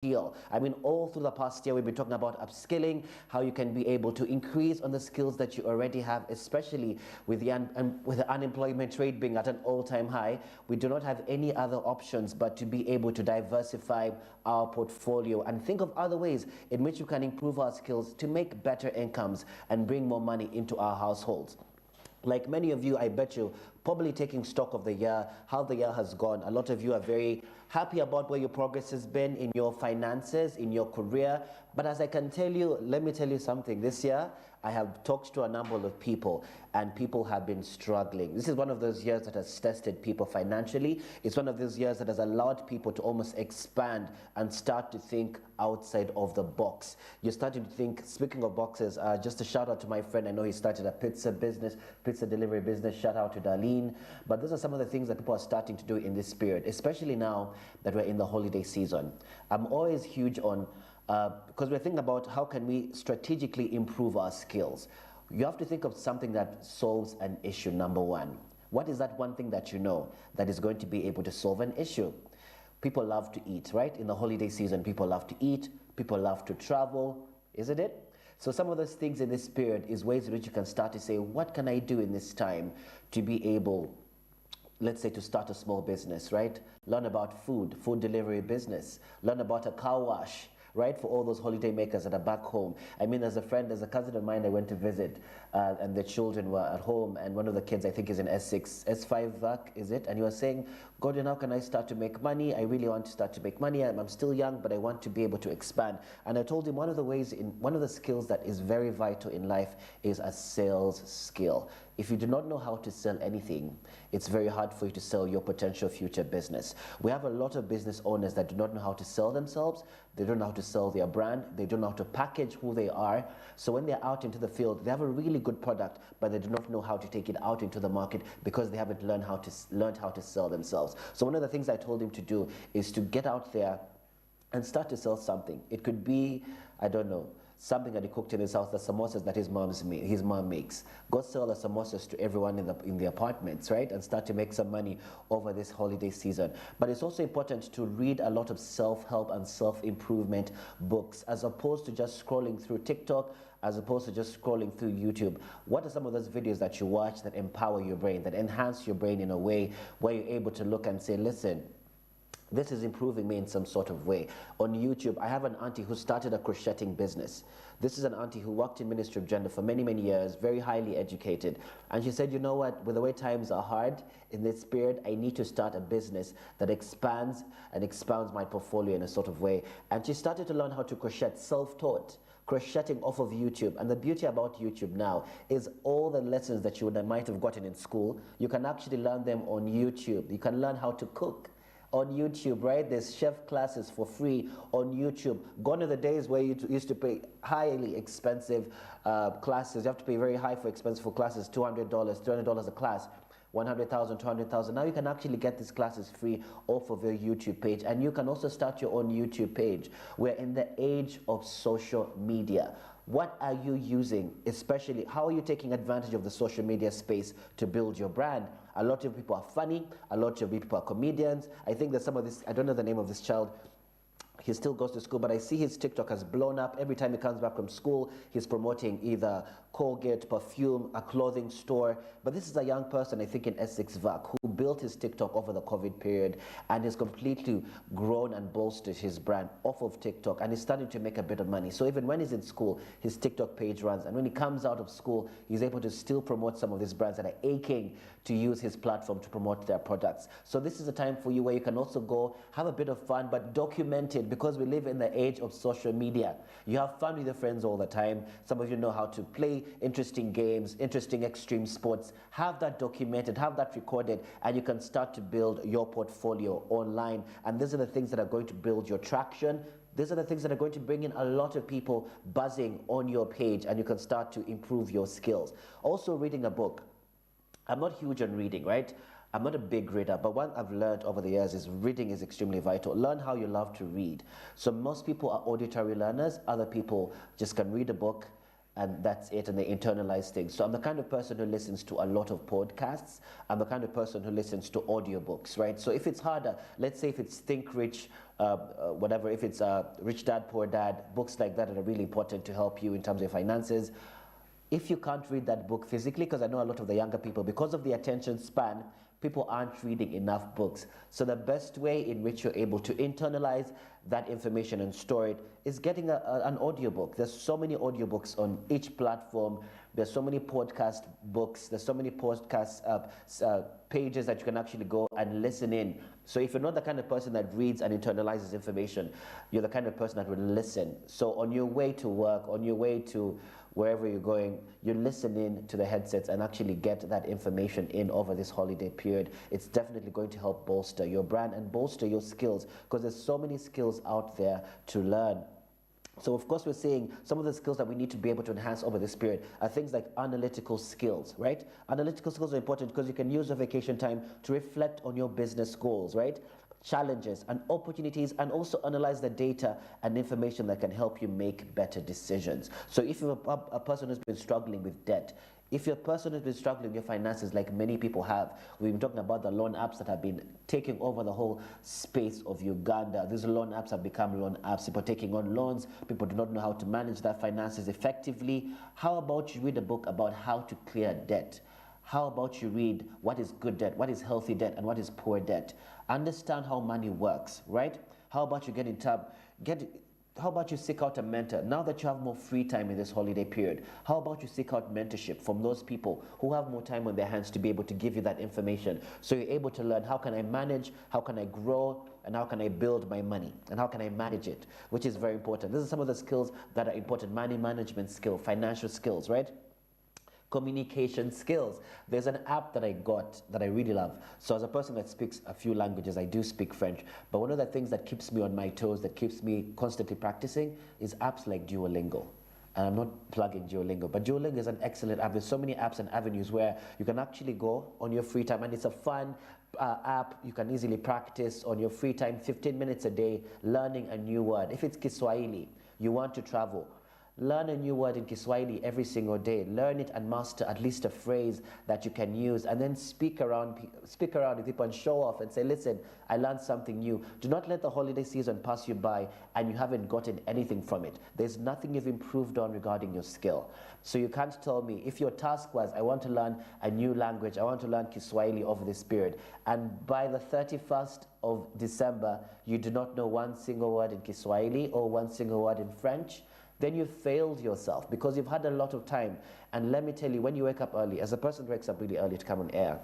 skill. I mean, all through the past year, we've been talking about upskilling, how you can be able to increase on the skills that you already have, especially with the unemployment rate being at an all-time high. We do not have any other options but to be able to diversify our portfolio and think of other ways in which we can improve our skills to make better incomes and bring more money into our households. Like many of you, I bet you, probably taking stock of the year, how the year has gone. A lot of you are very happy about where your progress has been in your finances, in your career. But as I can tell you, let me tell you something. This year, I have talked to a number of people, and people have been struggling. This is one of those years that has tested people financially. It's one of those years that has allowed people to almost expand and start to think outside of the box. You're starting to think, speaking of boxes, just a shout out to my friend. I know he started a pizza business, pizza delivery business. Shout out to Darlene. But those are some of the things that people are starting to do in this period, especially now that we're in the holiday season. I'm always huge on because we're thinking about how can we strategically improve our skills. You have to think of something that solves an issue, number one. What is that one thing that you know that is going to be able to solve an issue? People love to eat, right? In the holiday season, people love to eat, people love to travel, isn't it? So some of those things in this period is ways in which you can start to say, what can I do in this time to be able, let's say, to start a small business, right? Learn about food delivery business, learn about a car wash, right, for all those holiday makers that are back home. I mean, as a cousin of mine I went to visit, and the children were at home, and one of the kids, I think, is in S6, S5, is it? And he was saying, Gordon, how can I start to make money? I really want to start to make money. I'm still young, but I want to be able to expand. And I told him one of the skills that is very vital in life is a sales skill. If you do not know how to sell anything, it's very hard for you to sell your potential future business. We have a lot of business owners that do not know how to sell themselves. They don't know how to sell their brand. They don't know how to package who they are. So when they're out into the field, they have a really good product, but they do not know how to take it out into the market because they haven't learned how to sell themselves. So one of the things I told him to do is to get out there and start to sell something. It could be, I don't know, something that he cooked in his house, the samosas that his mom makes. Go sell the samosas to everyone in the apartments, right? And start to make some money over this holiday season. But it's also important to read a lot of self-help and self-improvement books, as opposed to just scrolling through TikTok, as opposed to just scrolling through YouTube. What are some of those videos that you watch that empower your brain, that enhance your brain in a way where you're able to look and say, listen, this is improving me in some sort of way. On YouTube, I have an auntie who started a crocheting business. This is an auntie who worked in Ministry of Gender for many, many years, very highly educated. And she said, you know what, with the way times are hard in this period, I need to start a business that expands and expounds my portfolio in a sort of way. And she started to learn how to crochet, self-taught, crocheting off of YouTube. And the beauty about YouTube now is all the lessons that you might have gotten in school, you can actually learn them on YouTube. You can learn how to cook on YouTube, right? There's chef classes for free on YouTube. Gone are the days where you used to pay highly expensive classes. You have to pay very high for expensive classes, $200, $300 a class, 100,000, 200,000. Now you can actually get these classes free off of your YouTube page, and you can also start your own YouTube page. We're in the age of social media. What are you using? Especially, how are you taking advantage of the social media space to build your brand? A lot of people are funny, a lot of people are comedians. I think that some of this, I don't know the name of this child, he still goes to school, but I see his TikTok has blown up. Every time he comes back from school, he's promoting either Colgate, perfume, a clothing store. But this is a young person, I think in Essex VAC, who built his TikTok over the COVID period and has completely grown and bolstered his brand off of TikTok, and he's starting to make a bit of money. So even when he's in school, his TikTok page runs, and when he comes out of school, he's able to still promote some of these brands that are aching to use his platform to promote their products. So this is a time for you where you can also go have a bit of fun, but document it, because we live in the age of social media. You have fun with your friends all the time. Some of you know how to play interesting games, interesting extreme sports. Have that documented, have that recorded, and you can start to build your portfolio online. And these are the things that are going to build your traction. These are the things that are going to bring in a lot of people buzzing on your page, and you can start to improve your skills. Also, reading a book. I'm not huge on reading, right? I'm not a big reader, but what I've learned over the years is reading is extremely vital. Learn how you love to read. So most people are auditory learners. Other people just can read a book and that's it, and they internalize things. So I'm the kind of person who listens to a lot of podcasts. I'm the kind of person who listens to audiobooks, right? So if it's harder, let's say if it's Think Rich, whatever, if it's Rich Dad, Poor Dad, books like that are really important to help you in terms of finances. If you can't read that book physically, because I know a lot of the younger people, because of the attention span, people aren't reading enough books. So the best way in which you're able to internalize that information and store it is getting an audiobook. There's so many audiobooks on each platform. There's so many podcast books. There's so many podcast pages that you can actually go and listen in. So if you're not the kind of person that reads and internalizes information, you're the kind of person that will listen. So on your way to work, on your way to wherever you're going, you listen in to the headsets and actually get that information in over this holiday period. It's definitely going to help bolster your brand and bolster your skills, because there's so many skills out there to learn. So of course we're saying some of the skills that we need to be able to enhance over this period are things like analytical skills, right? Analytical skills are important because you can use your vacation time to reflect on your business goals, right? Challenges and opportunities, and also analyze the data and information that can help you make better decisions. So if you're a person who's been struggling with debt, if you're a person who's been struggling with your finances like many people have, we've been talking about the loan apps that have been taking over the whole space of Uganda. These loan apps have become loan apps. People are taking on loans. People do not know how to manage their finances effectively. How about you read a book about how to clear debt? How about you read what is good debt, what is healthy debt, and what is poor debt? Understand how money works, right? How about you how about you seek out a mentor? Now that you have more free time in this holiday period, how about you seek out mentorship from those people who have more time on their hands to be able to give you that information? So you're able to learn, how can I manage, how can I grow, and how can I build my money, and how can I manage it, which is very important. These are some of the skills that are important: money management skill, financial skills, right? Communication skills. There's an app that I got that I really love. So as a person that speaks a few languages, I do speak French, but one of the things that keeps me on my toes, that keeps me constantly practicing, is apps like Duolingo. And I'm not plugging Duolingo, but Duolingo is an excellent app. There's so many apps and avenues where you can actually go on your free time, and it's a fun app. You can easily practice on your free time, 15 minutes a day, learning a new word. If it's Kiswahili, you want to travel, learn a new word in Kiswahili every single day. Learn it and master at least a phrase that you can use, and then speak around with people and show off and say, listen, I learned something new. Do not let the holiday season pass you by and you haven't gotten anything from it. There's nothing you've improved on regarding your skill. So you can't tell me, if your task was, I want to learn a new language, I want to learn Kiswahili over this period, and by the 31st of December, you do not know one single word in Kiswahili or one single word in French, then you failed yourself, because you've had a lot of time. And let me tell you, when you wake up early, as a person who wakes up really early to come on air,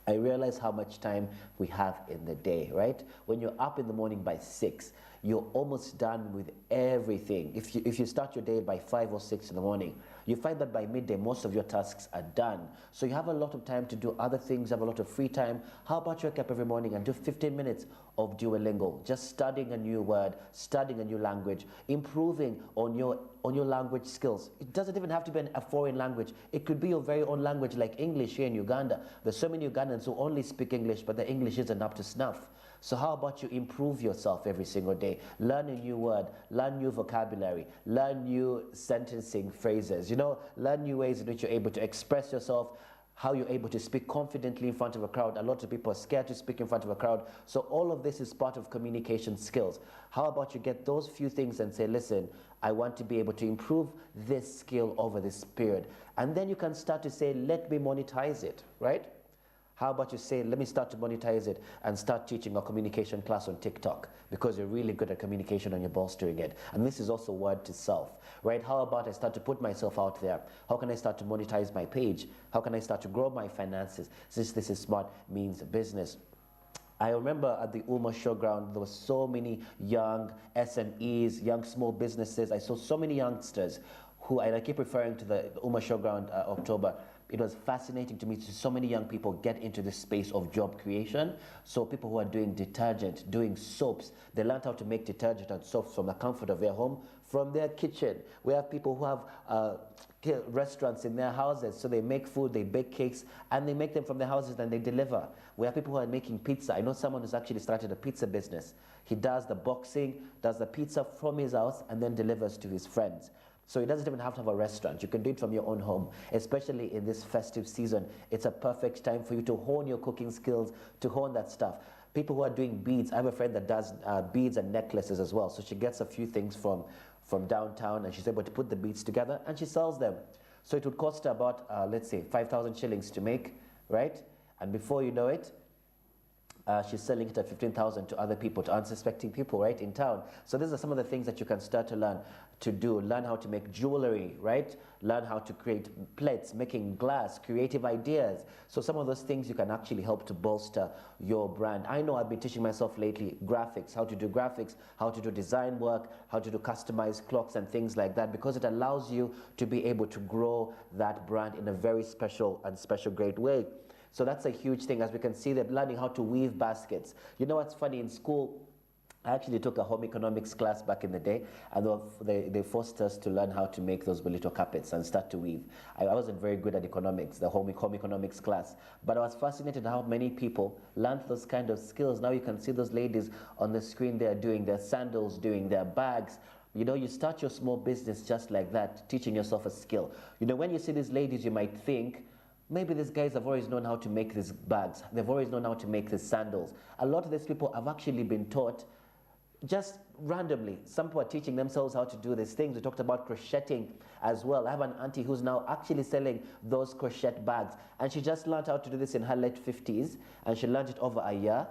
I realize how much time we have in the day, right? When you're up in the morning by 6, you're almost done with everything. If you start your day by 5 or 6 in the morning, you find that by midday, most of your tasks are done. So you have a lot of time to do other things, you have a lot of free time. How about you wake up every morning and do 15 minutes of Duolingo, just studying a new word, studying a new language, improving on your language skills. It doesn't even have to be a foreign language. It could be your very own language, like English here in Uganda. There's so many Ugandans who only speak English, but their English isn't up to snuff. So how about you improve yourself every single day? Learn a new word, learn new vocabulary, learn new sentencing phrases, learn new ways in which you're able to express yourself, how you're able to speak confidently in front of a crowd. A lot of people are scared to speak in front of a crowd. So all of this is part of communication skills. How about you get those few things and say, listen, I want to be able to improve this skill over this period. And then you can start to say, let me monetize it, right? How about you say, let me start to monetize it and start teaching a communication class on TikTok, because you're really good at communication and you're bolstering it. And this is also word to self, right? How about I start to put myself out there? How can I start to monetize my page? How can I start to grow my finances, since this is smart means business? I remember at the Uma Showground, there were so many young SMEs, young small businesses. I saw so many youngsters who, and I keep referring to the Uma Showground October. It was fascinating to me to see so many young people get into this space of job creation. So people who are doing detergent, doing soaps, they learned how to make detergent and soaps from the comfort of their home, from their kitchen. We have people who have restaurants in their houses, so they make food, they bake cakes, and they make them from their houses and they deliver. We have people who are making pizza. I know someone who's actually started a pizza business. He does the boxing, does the pizza from his house, and then delivers to his friends. So it doesn't even have to have a restaurant. You can do it from your own home, especially in this festive season. It's a perfect time for you to hone your cooking skills, to hone that stuff. People who are doing beads, I have a friend that does beads and necklaces as well. So she gets a few things from downtown and she's able to put the beads together and she sells them. So it would cost her about, let's say, 5,000 shillings to make, right? And before you know it, she's selling it at 15,000 to other people, to unsuspecting people, right, in town. So these are some of the things that you can start to learn to do. Learn how to make jewelry, right? Learn how to create plates, making glass, creative ideas. So some of those things you can actually help to bolster your brand. I know I've been teaching myself lately graphics, how to do design work, how to do customized clocks and things like that, because it allows you to be able to grow that brand in a very special great way. So that's a huge thing. As we can see, they're learning how to weave baskets. You know what's funny? In school, I actually took a home economics class back in the day, and they forced us to learn how to make those little carpets and start to weave. I wasn't very good at economics, the home economics class, but I was fascinated how many people learned those kind of skills. Now you can see those ladies on the screen. They're doing their sandals, doing their bags. You know, you start your small business just like that, teaching yourself a skill. You know, when you see these ladies, you might think, maybe these guys have always known how to make these bags. They've always known how to make these sandals. A lot of these people have actually been taught just randomly. Some people are teaching themselves how to do these things. We talked about crocheting as well. I have an auntie who's now actually selling those crochet bags. And she just learned how to do this in her late 50s. And she learned it over a year.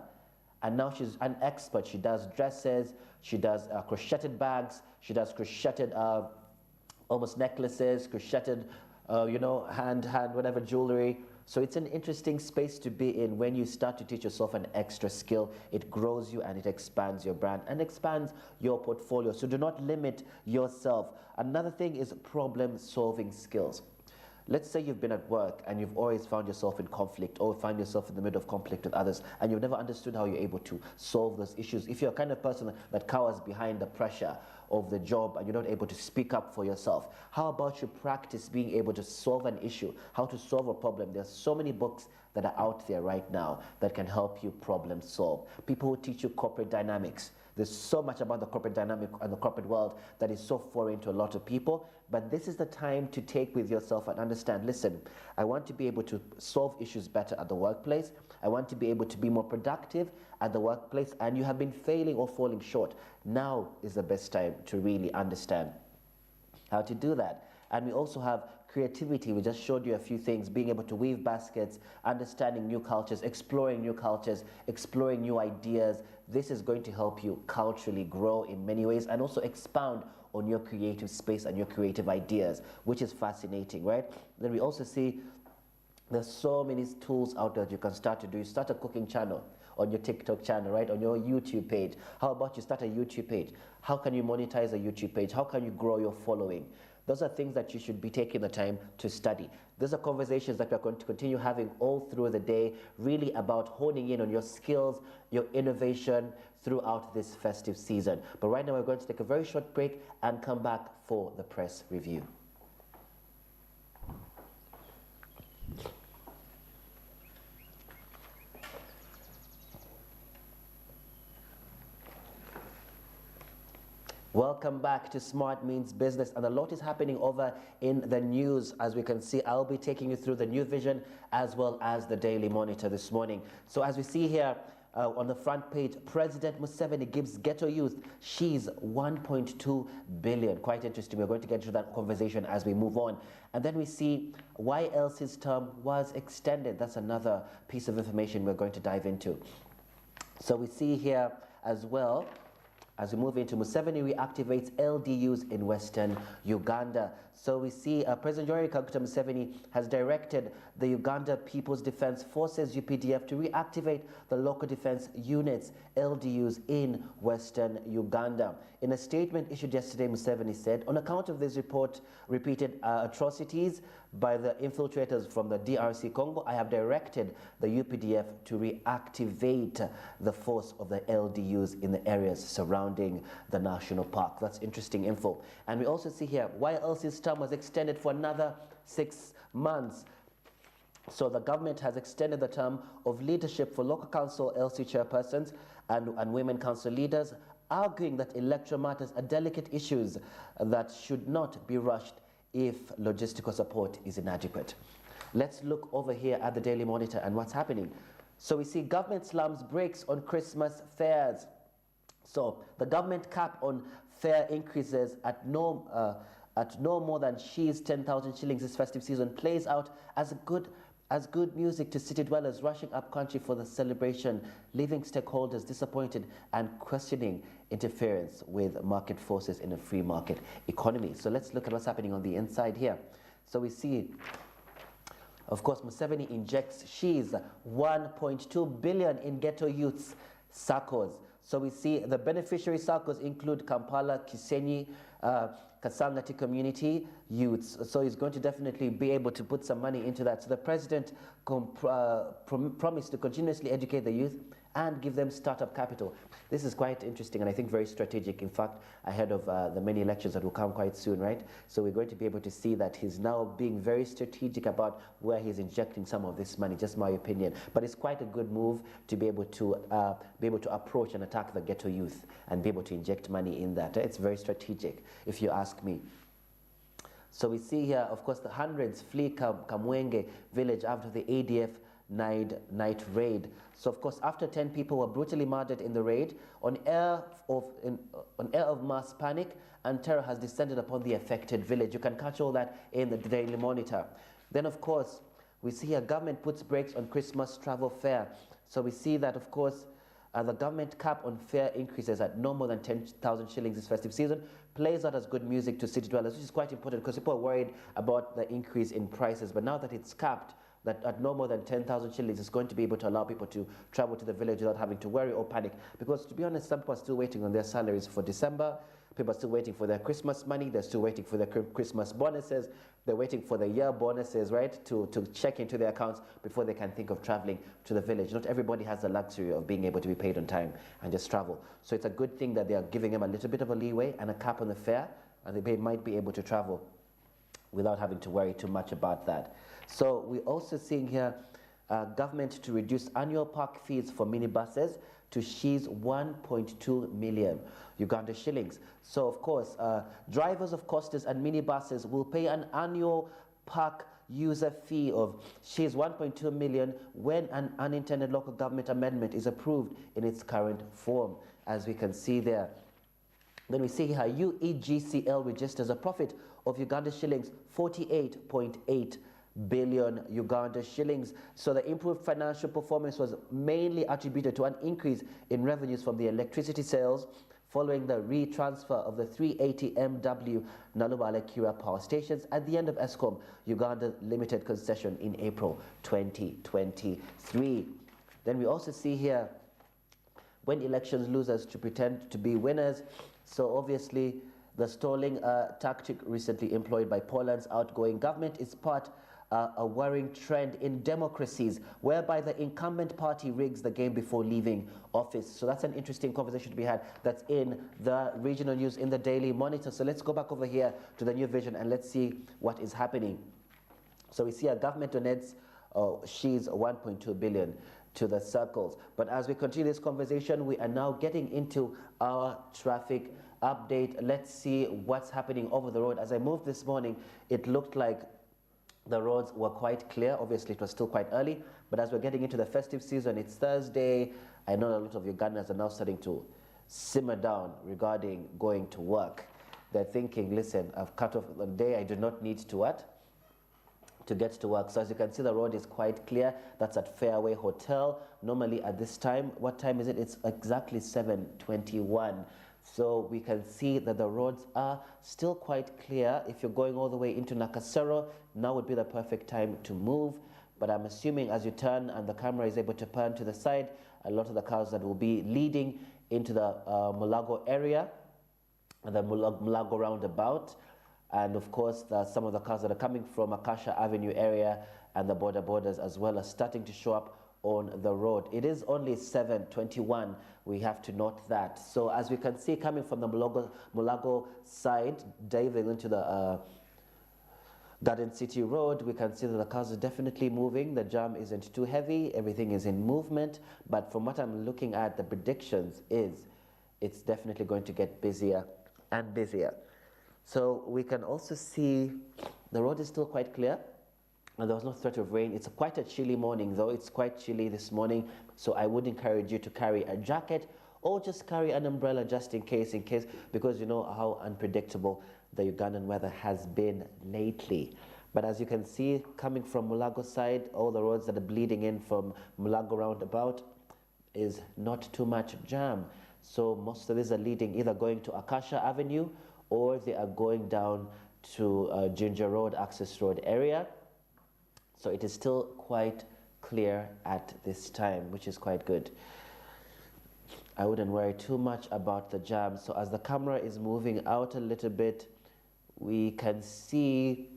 And now she's an expert. She does dresses. She does crocheted bags. She does crocheted almost necklaces, crocheted hand, whatever jewelry. So it's an interesting space to be in when you start to teach yourself an extra skill. It grows you and it expands your brand and expands your portfolio. So do not limit yourself. Another thing is problem-solving skills. Let's say you've been at work and you've always found yourself in conflict or find yourself in the middle of conflict with others and you've never understood how you're able to solve those issues. If you're a kind of person that cowers behind the pressure of the job and you're not able to speak up for yourself, how about you practice being able to solve an issue, how to solve a problem? There's so many books that are out there right now that can help you problem solve. People who teach you corporate dynamics. There's so much about the corporate dynamic and the corporate world that is so foreign to a lot of people, but this is the time to take with yourself and understand, listen, I want to be able to solve issues better at the workplace. I want to be able to be more productive at the workplace, and you have been failing or falling short. Now is the best time to really understand how to do that. And we also have creativity. We just showed you a few things, being able to weave baskets, understanding new cultures, exploring new ideas. This is going to help you culturally grow in many ways and also expound on your creative space and your creative ideas, which is fascinating, right? Then we also see there's so many tools out there that you can start to do. You start a cooking channel on your TikTok channel, right? On your YouTube page. How about you start a YouTube page? How can you monetize a YouTube page? How can you grow your following? Those are things that you should be taking the time to study. These are conversations that we're going to continue having all through the day, really about honing in on your skills, your innovation throughout this festive season. But right now we're going to take a very short break and come back for the press review. Welcome back to Smart Means Business, and a lot is happening over in the news. As we can see, I'll be taking you through the New Vision as well as the Daily Monitor this morning. So as we see here on the front page, President Museveni gives ghetto youth she's 1.2 billion. Quite interesting. We're going to get into that conversation as we move on. And then we see why else his term was extended. That's another piece of information we're going to dive into. So we see here as well, as we move into Museveni reactivates LDUs in Western Uganda. So we see President Yoweri Kaguta Museveni has directed the Uganda People's Defense Forces, UPDF, to reactivate the local defense units, LDUs, in Western Uganda. In a statement issued yesterday, Museveni said, on account of this repeated atrocities by the infiltrators from the DRC Congo, I have directed the UPDF to reactivate the force of the LDUs in the areas surrounding the national park. That's interesting info. And we also see here why else his term was extended for another 6 months. So the government has extended the term of leadership for local council LC chairpersons and women council leaders arguing that electoral matters are delicate issues that should not be rushed if logistical support is inadequate. Let's look over here at the Daily Monitor and what's happening. So we see government slams brakes on Christmas fares. So the government cap on fare increases at no more than She's 10,000 shillings this festive season plays out as good music to city dwellers rushing up country for the celebration, leaving stakeholders disappointed and questioning interference with market forces in a free market economy. So let's look at what's happening on the inside here. So we see, of course, Museveni injects She's 1.2 billion in ghetto youths SACCOs. So we see the beneficiary SACCOs include Kampala, Kisenyi, Kasangati community youths. So he's going to definitely be able to put some money into that. So the president promised to continuously educate the youth and give them startup capital. This is quite interesting and I think very strategic, in fact, ahead of the many elections that will come quite soon, right? So we're going to be able to see that he's now being very strategic about where he's injecting some of this money, just my opinion. But it's quite a good move to be able to approach and attack the ghetto youth and be able to inject money in that. It's very strategic, if you ask me. So we see here, of course, the hundreds flee Kamwenge village after the ADF night raid. So of course, after 10 people were brutally murdered in the raid, on air of mass panic and terror has descended upon the affected village. You can catch all that in the Daily Monitor. Then of course, we see here government puts brakes on Christmas travel fare. So we see that, of course, the government cap on fare increases at no more than 10,000 shillings this festive season plays out as good music to city dwellers, which is quite important because people are worried about the increase in prices. But now that it's capped, that at no more than 10,000 shillings is going to be able to allow people to travel to the village without having to worry or panic. Because to be honest, some people are still waiting on their salaries for December. People are still waiting for their Christmas money. They're still waiting for their Christmas bonuses. They're waiting for the year bonuses, right, to check into their accounts before they can think of traveling to the village. Not everybody has the luxury of being able to be paid on time and just travel. So it's a good thing that they are giving them a little bit of a leeway and a cap on the fare, and they might be able to travel without having to worry too much about that. So we're also seeing here government to reduce annual park fees for minibuses to She's 1.2 million Uganda shillings. So of course, drivers of coasters and minibuses will pay an annual park user fee of She's 1.2 million when an unintended local government amendment is approved in its current form, as we can see there. Then we see here UEGCL registers a profit of Uganda shillings 48.8 billion Uganda shillings. So the improved financial performance was mainly attributed to an increase in revenues from the electricity sales following the retransfer of the 380 MW Nalubale Kira power stations at the end of ESCOM Uganda Limited concession in April 2023. Then we also see here when elections losers to pretend to be winners. So obviously the stalling tactic recently employed by Poland's outgoing government is part a worrying trend in democracies whereby the incumbent party rigs the game before leaving office. So that's an interesting conversation to be had. That's in the regional news in the Daily Monitor. So let's go back over here to the New Vision and let's see what is happening. So we see a government donates She's 1.2 billion to the circles. But as we continue this conversation, we are now getting into our traffic update. Let's see what's happening over the road. As I moved this morning, it looked like the roads were quite clear. Obviously, it was still quite early, but as we're getting into the festive season, it's Thursday. I know a lot of Ugandans are now starting to simmer down regarding going to work. They're thinking, listen, I've cut off the day. I do not need to what? To get to work. So as you can see, the road is quite clear. That's at Fairway Hotel. Normally at this time, what time is it? It's exactly 7:21. So we can see that the roads are still quite clear. If you're going all the way into Nakasero, now would be the perfect time to move. But I'm assuming as you turn and the camera is able to pan to the side, a lot of the cars that will be leading into the Mulago area, and the Mulago roundabout, and of course some of the cars that are coming from Akasha Avenue area and the borders as well are starting to show up on the road. It is only 7:21. We have to note that. So as we can see, coming from the Mulago side, diving into the Garden City Road, we can see that the cars are definitely moving. The jam isn't too heavy. Everything is in movement. But from what I'm looking at, the predictions is it's definitely going to get busier and busier. So we can also see the road is still quite clear, and there was no threat of rain. It's quite a chilly morning though. It's quite chilly this morning, so I would encourage you to carry a jacket or just carry an umbrella just in case, because you know how unpredictable the Ugandan weather has been lately. But as you can see, coming from Mulago side, all the roads that are bleeding in from Mulago roundabout is not too much jam. So most of these are leading either going to Acacia Avenue or they are going down to Ginger Road, Access Road area. So it is still quite clear at this time, which is quite good. I wouldn't worry too much about the jam. So as the camera is moving out a little bit, we can see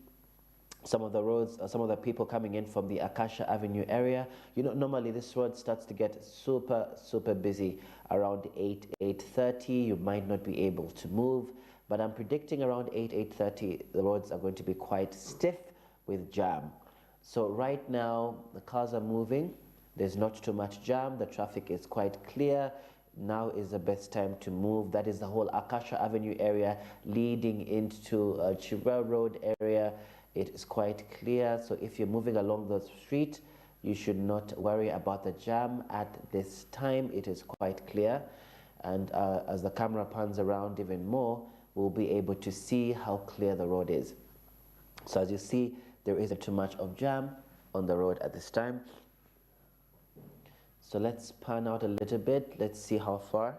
some of the roads, some of the people coming in from the Acacia Avenue area. You know, normally this road starts to get super busy around 8:30. You might not be able to move, but I'm predicting around 8:30 the roads are going to be quite stiff with jam. So right now the cars are moving. There's not too much jam. The traffic is quite clear. Now is the best time to move. That is the whole Acacia Avenue area leading into Chibra Road area. It is quite clear, so if you're moving along the street, you should not worry about the jam at this time. It is quite clear, and as the camera pans around even more, we'll be able to see how clear the road is. So as you see, there isn't too much of jam on the road at this time. So let's pan out a little bit. Let's see how far.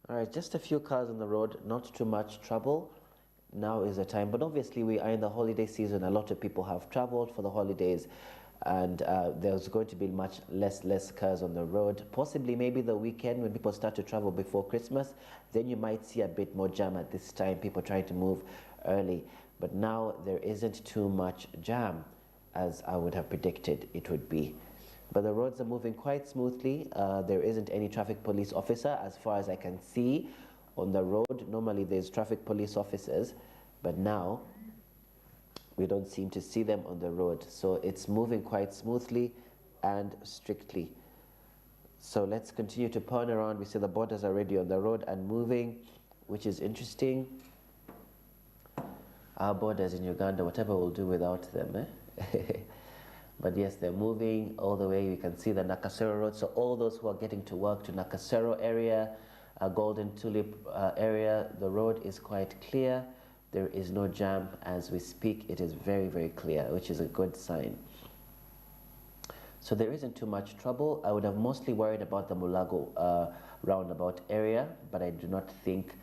All right, just a few cars on the road, not too much trouble. Now is the time, but obviously we are in the holiday season. A lot of people have traveled for the holidays, and there's going to be much less cars on the road. Possibly maybe the weekend when people start to travel before Christmas, then you might see a bit more jam at this time, people trying to move early. But now there isn't too much jam as I would have predicted it would be. But the roads are moving quite smoothly. There isn't any traffic police officer as far as I can see on the road. Normally there's traffic police officers, but now we don't seem to see them on the road. So it's moving quite smoothly and strictly. So let's continue to pan around. We see the borders are already on the road and moving, which is interesting. Our borders in Uganda, whatever we'll do without them, But yes, they're moving all the way. You can see the Nakasero Road. So all those who are getting to work to Nakasero area, Golden Tulip area, the road is quite clear. There is no jam as we speak. It is very clear, which is a good sign. So there isn't too much trouble. I would have mostly worried about the Mulago roundabout area, but I do not think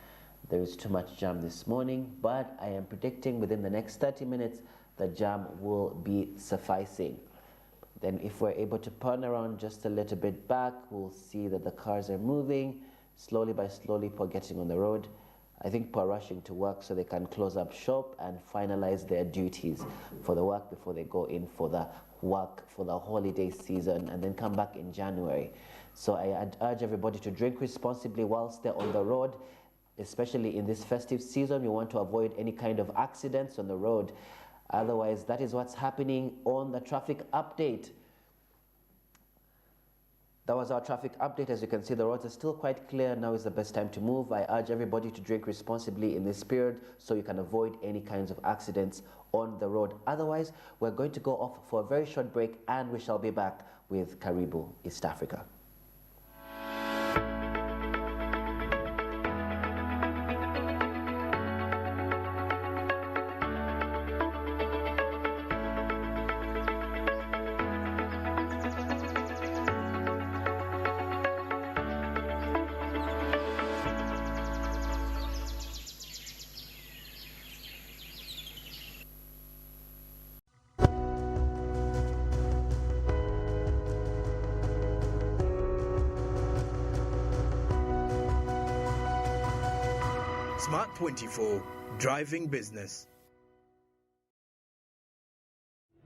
there is too much jam this morning. But I am predicting within the next 30 minutes, the jam will be sufficing. Then if we're able to turn around just a little bit back, we'll see that the cars are moving. Slowly by slowly, people getting on the road. I think people are rushing to work so they can close up shop and finalize their duties for the work before they go in for the work for the holiday season and then come back in January. So I urge everybody to drink responsibly whilst they're on the road, especially in this festive season. We want to avoid any kind of accidents on the road. Otherwise, that is what's happening on the traffic update. That was our traffic update. As you can see, the roads are still quite clear. Now is the best time to move. I urge everybody to drink responsibly in this period so you can avoid any kinds of accidents on the road. Otherwise, we're going to go off for a very short break and we shall be back with Karibu East Africa. Smart 24, driving business.